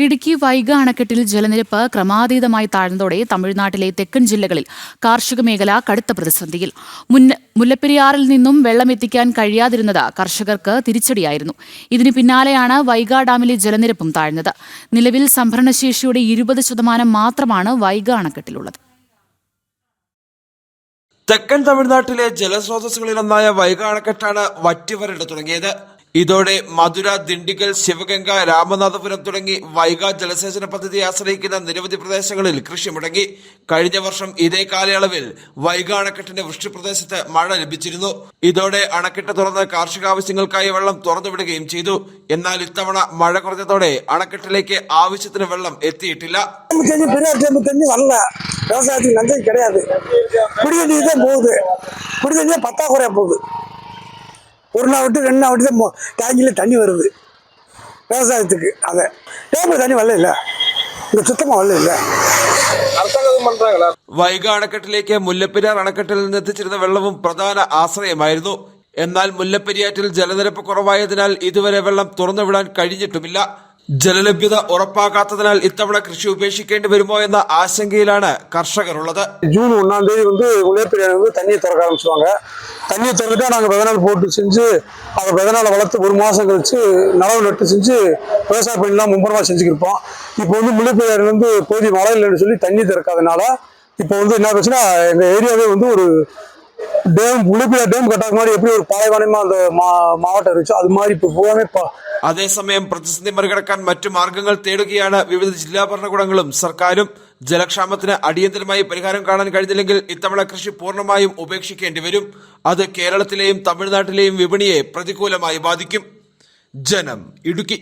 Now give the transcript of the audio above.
ഇടുക്കി വൈഗ അണക്കെട്ടിൽ ജലനിരപ്പ് ക്രമാതീതമായി താഴ്ന്നതോടെ തമിഴ്നാട്ടിലെ തെക്കൻ ജില്ലകളിൽ കാർഷിക മേഖല കടുത്ത പ്രതിസന്ധിയിൽ. മുല്ലപ്പെരിയാറിൽ നിന്നും വെള്ളം എത്തിക്കാൻ കഴിയാതിരുന്നത് കർഷകർക്ക് തിരിച്ചടിയായിരുന്നു. ഇതിന് പിന്നാലെയാണ് വൈഗ ഡാമിലെ ജലനിരപ്പും താഴ്ന്നത്. നിലവിൽ സംഭരണശേഷിയുടെ 20% മാത്രമാണ് വൈഗ അണക്കെട്ടിലുള്ളത്. തെക്കൻ തമിഴ്നാട്ടിലെ ജലസ്രോതസ്സുകളിലൊന്നായ വൈഗ അണക്കെട്ടാണ് വറ്റിവരണ്ടു തുടങ്ങിയത്. ഇതോടെ മധുര, ദിണ്ടിഗൽ, ശിവഗംഗ, രാമനാഥപുരം തുടങ്ങി വൈഗ ജലസേചന പദ്ധതിയെ ആശ്രയിക്കുന്ന നിരവധി പ്രദേശങ്ങളിൽ കൃഷി മുടങ്ങി. കഴിഞ്ഞ വർഷം ഇതേ കാലയളവിൽ വൈഗ അണക്കെട്ടിന്റെ വൃഷ്ടിപ്രദേശത്ത് മഴ ലഭിച്ചിരുന്നു. ഇതോടെ അണക്കെട്ട് തുറന്ന് കാർഷികാവശ്യങ്ങൾക്കായി വെള്ളം തുറന്നുവിടുകയും ചെയ്തു. എന്നാൽ ഇത്തവണ മഴ കുറഞ്ഞതോടെ അണക്കെട്ടിലേക്ക് ആവശ്യത്തിന് വെള്ളം എത്തിയിട്ടില്ല. ஒரு நாள் விட்டு 2 நாள் விட்டு டேங்கில் தண்ணி வருது விவசாயத்துக்கு. அதை டேங்கில் தண்ணி வரல இல்லை, இங்கே சுத்தமாக வரல இல்லை. വൈഗ അണക്കെട്ടിലേക്ക് മുല്ലപ്പെരിയാർ അണക്കെട്ടിൽ നിന്ന് എത്തിച്ചിരുന്ന വെള്ളവും പ്രധാന ആശ്രയമായിരുന്നു. എന്നാൽ മുല്ലപ്പെരിയാറ്റിൽ ജലനിരപ്പ് കുറവായതിനാൽ ഇതുവരെ വെള്ളം തുറന്നുവിടാൻ കഴിഞ്ഞിട്ടുമില്ല. ജലലഭ്യത ഉറപ്പാക്കാത്തതിനാൽ ഇത്തവണ കൃഷി ഉപേക്ഷിക്കേണ്ടി വരുമോ എന്ന ആശങ്കയിലാണ് കർഷകരുള്ളത്. ஜூன் 1ஆம் தேதி முல்லைப்பெரியாறு தண்ணியை திறக்க ஆரம்பிச்சுவாங்க. தண்ணியை திறந்துட்டா நாங்கள் விதநாள் போட்டு செஞ்சு அதை விதநாளை வளர்த்து 1 மாதம் கழிச்சு நடவு நட்டு செஞ்சு விவசாய பணிலாம் மும்முரமாக செஞ்சுக்கிருப்போம். இப்போ முல்லைப்பெரியாறு போதிய மழை இல்லைன்னு சொல்லி தண்ணி திறக்காதனால இப்போ என்ன ஆச்சுன்னா எங்கள் ஏரியாவே ஒரு டேம், முல்லைப்பெரியாறு டேம் கட்டாத மாதிரி எப்படி ஒரு பாலைவனமா அந்த மாவட்டம் இருந்துச்சோ அது மாதிரி இப்போ பூராமே. അതേസമയം പ്രതിസന്ധി മറികടക്കാൻ മറ്റു മാർഗങ്ങൾ തേടുകയാണ് വിവിധ ജില്ലാ ഭരണകൂടങ്ങളും സർക്കാരും. ജലക്ഷാമത്തിന് അടിയന്തരമായി പരിഹാരം കാണാൻ കഴിഞ്ഞില്ലെങ്കിൽ ഇത്തവണ കൃഷി പൂർണ്ണമായും ഉപേക്ഷിക്കേണ്ടി വരും. അത് കേരളത്തിലെയും തമിഴ്നാട്ടിലെയും വിപണിയെ പ്രതികൂലമായി ബാധിക്കും. ജനം, ഇടുക്കി.